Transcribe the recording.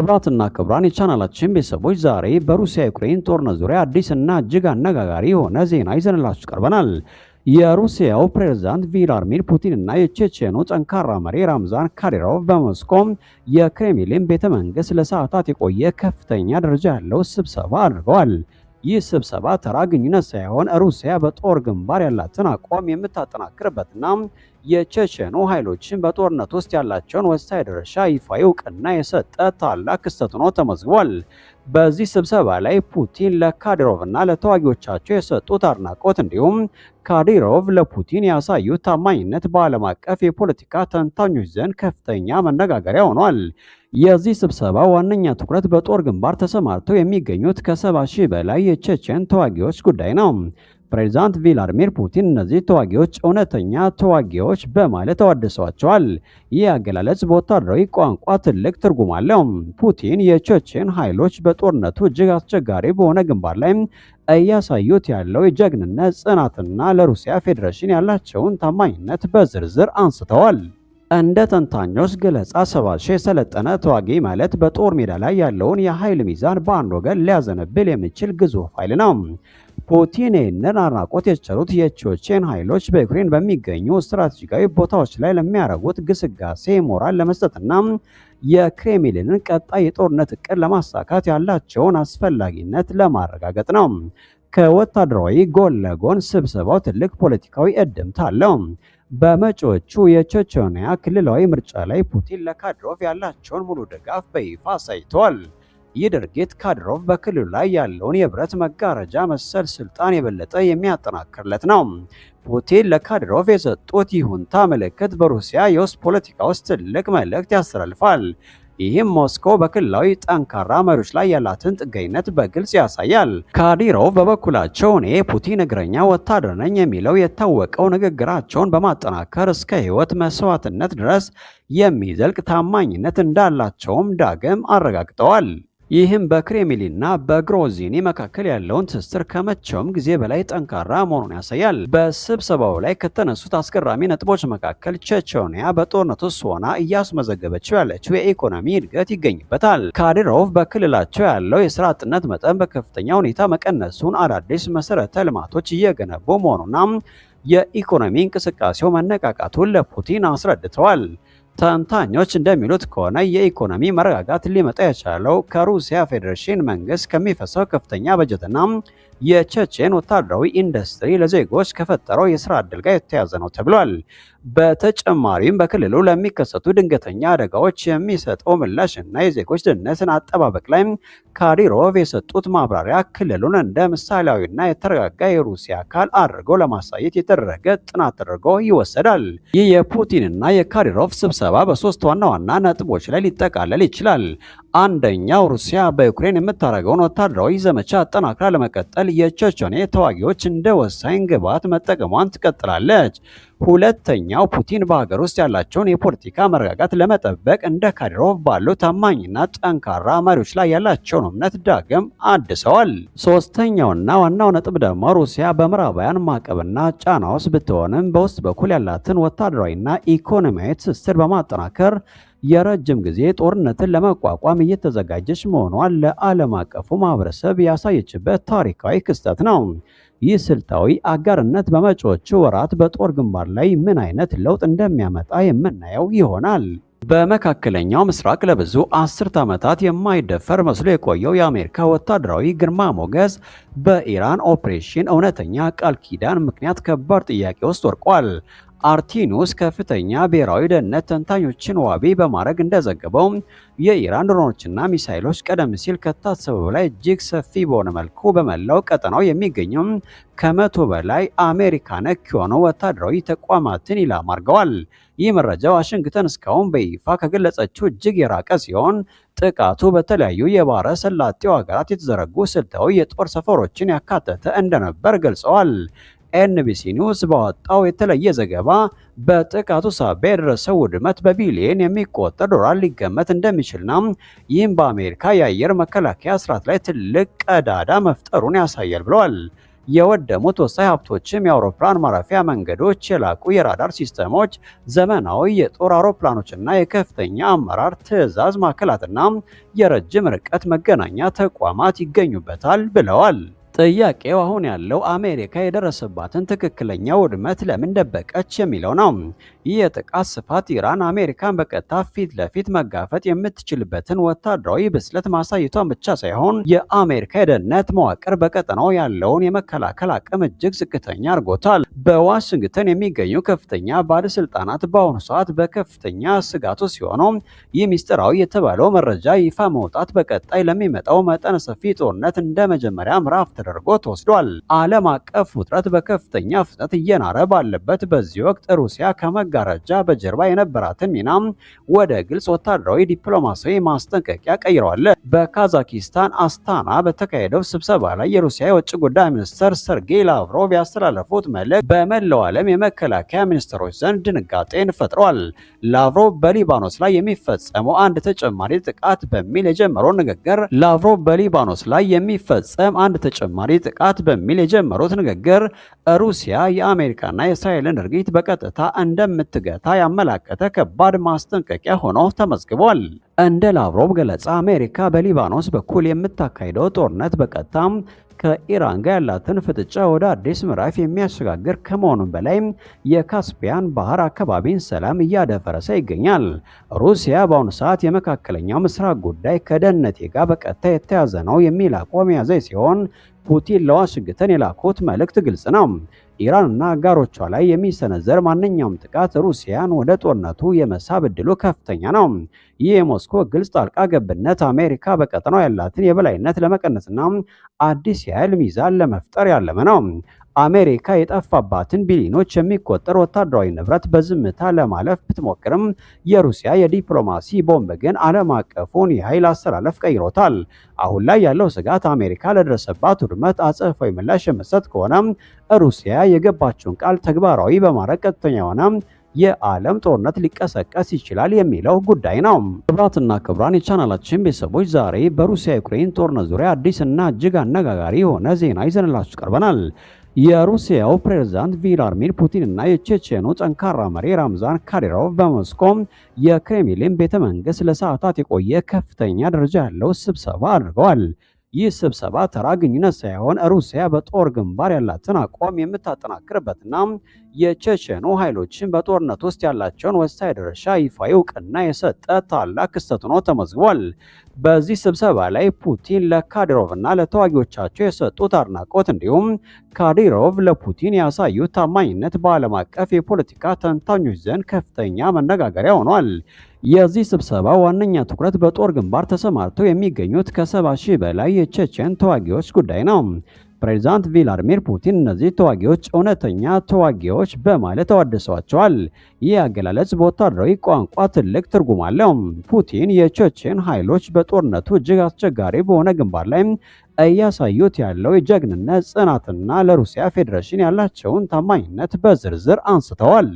ክቡራትና ክቡራን የቻናላችን ቤተሰቦች ዛሬ በሩሲያ ዩክሬን ጦርነት ዙሪያ አዲስና እጅግ አነጋጋሪ የሆነ ዜና ይዘንላችሁ ቀርበናል። የሩሲያው ፕሬዝዳንት ቭላድሚር ፑቲን እና የቼቼኑ ጠንካራ መሪ ራምዛን ካዲሮቭ በሞስኮ የክሬምሊን ቤተ መንግስት ለሰዓታት የቆየ ከፍተኛ ደረጃ ያለው ስብሰባ አድርገዋል። ይህ ስብሰባ ተራ ግንኙነት ሳይሆን ሩሲያ በጦር ግንባር ያላትን አቋም የምታጠናክርበትና የቼቼኑ ኃይሎችን በጦርነት ውስጥ ያላቸውን ወሳኝ ድርሻ ይፋዊ እውቅና የሰጠ ታላቅ ክስተት ሆኖ ተመዝግቧል። በዚህ ስብሰባ ላይ ፑቲን ለካዲሮቭና ለተዋጊዎቻቸው የሰጡት አድናቆት እንዲሁም ካዲሮቭ ለፑቲን ያሳዩት ታማኝነት በዓለም አቀፍ የፖለቲካ ተንታኞች ዘንድ ከፍተኛ መነጋገሪያ ሆኗል። የዚህ ስብሰባ ዋነኛ ትኩረት በጦር ግንባር ተሰማርተው የሚገኙት ከ70 ሺህ በላይ የቼቼን ተዋጊዎች ጉዳይ ነው። ፕሬዝዳንት ቭላድሚር ፑቲን እነዚህ ተዋጊዎች እውነተኛ ተዋጊዎች በማለት አወድሰዋቸዋል። ይህ አገላለጽ በወታደራዊ ቋንቋ ትልቅ ትርጉም አለው። ፑቲን የቼቼን ኃይሎች በጦርነቱ እጅግ አስቸጋሪ በሆነ ግንባር ላይ እያሳዩት ያለው የጀግንነት ጽናትና ለሩሲያ ፌዴሬሽን ያላቸውን ታማኝነት በዝርዝር አንስተዋል። እንደ ተንታኞች ገለጻ 70 ሺህ የሰለጠነ ተዋጊ ማለት በጦር ሜዳ ላይ ያለውን የኃይል ሚዛን በአንድ ወገን ሊያዘነብል የሚችል ግዙፍ ኃይል ነው። ፑቲን ይህንን አድናቆት የቸሩት የቼቼን ኃይሎች በዩክሬን በሚገኙ ስትራቴጂካዊ ቦታዎች ላይ ለሚያደርጉት ግስጋሴ ሞራል ለመስጠትና የክሬምሊንን ቀጣይ የጦርነት እቅድ ለማሳካት ያላቸውን አስፈላጊነት ለማረጋገጥ ነው። ከወታደራዊ ጎን ለጎን ስብሰባው ትልቅ ፖለቲካዊ እድምታ አለው። በመጪዎቹ የቼቼንያ ክልላዊ ምርጫ ላይ ፑቲን ለካዲሮቭ ያላቸውን ሙሉ ድጋፍ በይፋ አሳይተዋል። ይህ ድርጊት ካዲሮቭ በክልሉ ላይ ያለውን የብረት መጋረጃ መሰል ስልጣን የበለጠ የሚያጠናክርለት ነው። ፑቲን ለካዲሮቭ የሰጡት ይሁንታ ምልክት በሩሲያ የውስጥ ፖለቲካ ውስጥ ትልቅ መልእክት ያስተላልፋል። ይህም ሞስኮ በክልላዊ ጠንካራ መሪዎች ላይ ያላትን ጥገኝነት በግልጽ ያሳያል። ካዲሮቭ በበኩላቸው እኔ ፑቲን እግረኛ ወታደር ነኝ የሚለው የታወቀው ንግግራቸውን በማጠናከር እስከ ሕይወት መስዋዕትነት ድረስ የሚዘልቅ ታማኝነት እንዳላቸውም ዳግም አረጋግጠዋል። ይህም በክሬምሊንና በግሮዚኒ መካከል ያለውን ትስስር ከመቼውም ጊዜ በላይ ጠንካራ መሆኑን ያሳያል። በስብሰባው ላይ ከተነሱት አስገራሚ ነጥቦች መካከል ቼቼንያ በጦርነት ውስጥ ሆና እያስመዘገበችው ያለችው የኢኮኖሚ እድገት ይገኝበታል። ካዲሮቭ በክልላቸው ያለው የስራ አጥነት መጠን በከፍተኛ ሁኔታ መቀነሱን፣ አዳዲስ መሰረተ ልማቶች እየገነቡ መሆኑና የኢኮኖሚ እንቅስቃሴው መነቃቃቱን ለፑቲን አስረድተዋል። ተንታኞች እንደሚሉት ከሆነ የኢኮኖሚ መረጋጋት ሊመጣ የቻለው ከሩሲያ ፌዴሬሽን መንግስት ከሚፈሰው ከፍተኛ በጀትና የቼቼን ወታደራዊ ኢንዱስትሪ ለዜጎች ከፈጠረው የስራ ዕድል ጋር የተያያዘ ነው ተብሏል። በተጨማሪም በክልሉ ለሚከሰቱ ድንገተኛ አደጋዎች የሚሰጠው ምላሽና የዜጎች ደህንነትን አጠባበቅ ላይ ካዲሮቭ የሰጡት ማብራሪያ ክልሉን እንደ ምሳሌያዊና የተረጋጋ የሩሲያ አካል አድርገው ለማሳየት የተደረገ ጥናት ተደርጎ ይወሰዳል። ይህ የፑቲንና የካዲሮቭ ስብሰባ በሶስት ዋና ዋና ነጥቦች ላይ ሊጠቃለል ይችላል። አንደኛው ሩሲያ በዩክሬን የምታደርገውን ወታደራዊ ዘመቻ አጠናክራ ለመቀጠል የቼቼን ተዋጊዎች እንደ ወሳኝ ግብዓት መጠቀሟን ትቀጥላለች። ሁለተኛው ፑቲን በሀገር ውስጥ ያላቸውን የፖለቲካ መረጋጋት ለመጠበቅ እንደ ካዲሮቭ ባሉ ታማኝና ጠንካራ መሪዎች ላይ ያላቸውን እምነት ዳግም አድሰዋል። ሶስተኛውና ዋናው ነጥብ ደግሞ ሩሲያ በምዕራባውያን ማዕቀብና ጫና ውስጥ ብትሆንም በውስጥ በኩል ያላትን ወታደራዊና ኢኮኖሚያዊ ትስስር በማጠናከር የረጅም ጊዜ ጦርነትን ለመቋቋም እየተዘጋጀች መሆኗን ለዓለም አቀፉ ማህበረሰብ ያሳየችበት ታሪካዊ ክስተት ነው። ይህ ስልታዊ አጋርነት በመጪዎቹ ወራት በጦር ግንባር ላይ ምን አይነት ለውጥ እንደሚያመጣ የምናየው ይሆናል። በመካከለኛው ምስራቅ ለብዙ አስርት ዓመታት የማይደፈር መስሎ የቆየው የአሜሪካ ወታደራዊ ግርማ ሞገስ በኢራን ኦፕሬሽን እውነተኛ ቃል ኪዳን ምክንያት ከባድ ጥያቄ ውስጥ ወድቋል። አርቲኒውስ ከፍተኛ ብሔራዊ ደህንነት ተንታኞችን ዋቢ በማድረግ እንደዘገበው የኢራን ድሮኖችና ሚሳይሎች ቀደም ሲል ከታሰበው በላይ እጅግ ሰፊ በሆነ መልኩ በመላው ቀጠናው የሚገኘው ከ100 በላይ አሜሪካ ነክ የሆኑ ወታደራዊ ተቋማትን ኢላማ አድርገዋል። ይህ መረጃ ዋሽንግተን እስካሁን በይፋ ከገለጸችው እጅግ የራቀ ሲሆን ጥቃቱ በተለያዩ የባህረ ሰላጤው ሀገራት የተዘረጉ ስልታዊ የጦር ሰፈሮችን ያካተተ እንደነበር ገልጸዋል። ኤንቢሲ ኒውስ ባወጣው የተለየ ዘገባ በጥቃቱ ሳቢያ የደረሰው ውድመት በቢሊዮን የሚቆጠር ዶላር ሊገመት እንደሚችልና ይህም በአሜሪካ የአየር መከላከያ ስርዓት ላይ ትልቅ ቀዳዳ መፍጠሩን ያሳያል ብለዋል። የወደሙት ወሳኝ ሀብቶችም የአውሮፕላን ማረፊያ መንገዶች፣ የላቁ የራዳር ሲስተሞች፣ ዘመናዊ የጦር አውሮፕላኖችና የከፍተኛ አመራር ትዕዛዝ ማዕከላትና የረጅም ርቀት መገናኛ ተቋማት ይገኙበታል ብለዋል። ጥያቄው አሁን ያለው አሜሪካ የደረሰባትን ትክክለኛ ውድመት ለምን ደበቀች የሚለው ነው። ይህ የጥቃት ስፋት ኢራን አሜሪካን በቀጥታ ፊት ለፊት መጋፈጥ የምትችልበትን ወታደራዊ ብስለት ማሳየቷን ብቻ ሳይሆን የአሜሪካ የደህንነት መዋቅር በቀጠናው ያለውን የመከላከል አቅም እጅግ ዝቅተኛ አድርጎታል። በዋሽንግተን የሚገኙ ከፍተኛ ባለስልጣናት በአሁኑ ሰዓት በከፍተኛ ስጋቱ ሲሆኑ ይህ ሚስጥራዊ የተባለው መረጃ ይፋ መውጣት በቀጣይ ለሚመጣው መጠነ ሰፊ ጦርነት እንደ መጀመሪያ ምዕራፍ ተደርጎ ተወስዷል። ዓለም አቀፍ ውጥረት በከፍተኛ ፍጥነት እየናረ ባለበት በዚህ ወቅት ሩሲያ ከመጋረጃ በጀርባ የነበራትን ሚና ወደ ግልጽ ወታደራዊ ዲፕሎማሲያዊ ማስጠንቀቂያ ቀይረዋለች። በካዛኪስታን አስታና በተካሄደው ስብሰባ ላይ የሩሲያ የውጭ ጉዳይ ሚኒስትር ሰርጌይ ላቭሮቭ ያስተላለፉት መልእክት በመላው ዓለም የመከላከያ ሚኒስትሮች ዘንድ ድንጋጤን ፈጥሯል። ላቭሮቭ በሊባኖስ ላይ የሚፈጸመው አንድ ተጨማሪ ጥቃት በሚል የጀመረው ንግግር በሚል የጀመሩት ንግግር ሩሲያ የአሜሪካና የእስራኤልን ድርጊት በቀጥታ እንደምትገታ ያመላከተ ከባድ ማስጠንቀቂያ ሆኖ ተመዝግቧል። እንደ ላቭሮቭ ገለጻ አሜሪካ በሊባኖስ በኩል የምታካሂደው ጦርነት በቀጥታ ከኢራን ጋር ያላትን ፍጥጫ ወደ አዲስ ምዕራፍ የሚያሸጋግር ከመሆኑም በላይ የካስፒያን ባህር አካባቢን ሰላም እያደፈረሰ ይገኛል። ሩሲያ በአሁኑ ሰዓት የመካከለኛው ምስራቅ ጉዳይ ከደህንነቴ ጋር በቀጥታ የተያዘ ነው የሚል አቋም የያዘ ሲሆን ፑቲን ለዋሽንግተን የላኩት መልእክት ግልጽ ነው። ኢራንና አጋሮቿ ላይ የሚሰነዘር ማንኛውም ጥቃት ሩሲያን ወደ ጦርነቱ የመሳብ እድሉ ከፍተኛ ነው። ይህ የሞስኮ ግልጽ ጣልቃ ገብነት አሜሪካ በቀጠናው ያላትን የበላይነት ለመቀነስና አዲስ የኃይል ሚዛን ለመፍጠር ያለመ ነው። አሜሪካ የጠፋባትን ቢሊዮኖች የሚቆጠር ወታደራዊ ንብረት በዝምታ ለማለፍ ብትሞክርም የሩሲያ የዲፕሎማሲ ቦምብ ግን ዓለም አቀፉን የኃይል አሰላለፍ ቀይሮታል። አሁን ላይ ያለው ስጋት አሜሪካ ለደረሰባት ውድመት አጸፋዊ ምላሽ የምትሰጥ ከሆነ ሩሲያ የገባችውን ቃል ተግባራዊ በማድረግ ቀጥተኛ የሆነ የዓለም ጦርነት ሊቀሰቀስ ይችላል የሚለው ጉዳይ ነው። ክቡራትና ክቡራን የቻናላችን ቤተሰቦች ዛሬ በሩሲያ ዩክሬን ጦርነት ዙሪያ አዲስና እጅግ አነጋጋሪ የሆነ ዜና ይዘንላችሁ ቀርበናል። የሩሲያው ፕሬዝዳንት ቭላድሚር ፑቲን እና የቼቼኑ ጠንካራ መሪ ራምዛን ካዲሮቭ በሞስኮ የክሬምሊን ቤተ መንግስት ለሰዓታት የቆየ ከፍተኛ ደረጃ ያለው ስብሰባ አድርገዋል። ይህ ስብሰባ ተራ ግንኙነት ሳይሆን ሩሲያ በጦር ግንባር ያላትን አቋም የምታጠናክርበትና የቼቼኑ ኃይሎችን በጦርነት ውስጥ ያላቸውን ወሳኝ ድርሻ ይፋዊ እውቅና የሰጠ ታላቅ ክስተት ሆኖ ተመዝግቧል። በዚህ ስብሰባ ላይ ፑቲን ለካዲሮቭና ለተዋጊዎቻቸው የሰጡት አድናቆት እንዲሁም ካዲሮቭ ለፑቲን ያሳዩት ታማኝነት በዓለም አቀፍ የፖለቲካ ተንታኞች ዘንድ ከፍተኛ መነጋገሪያ ሆኗል። የዚህ ስብሰባ ዋነኛ ትኩረት በጦር ግንባር ተሰማርተው የሚገኙት ከ70 ሺህ በላይ የቼቼን ተዋጊዎች ጉዳይ ነው። ፕሬዝዳንት ቭላድሚር ፑቲን እነዚህ ተዋጊዎች እውነተኛ ተዋጊዎች በማለት አወድሰዋቸዋል። ይህ አገላለጽ በወታደራዊ ቋንቋ ትልቅ ትርጉም አለው። ፑቲን የቼቼን ኃይሎች በጦርነቱ እጅግ አስቸጋሪ በሆነ ግንባር ላይ እያሳዩት ያለው የጀግንነት ጽናትና ለሩሲያ ፌዴሬሽን ያላቸውን ታማኝነት በዝርዝር አንስተዋል።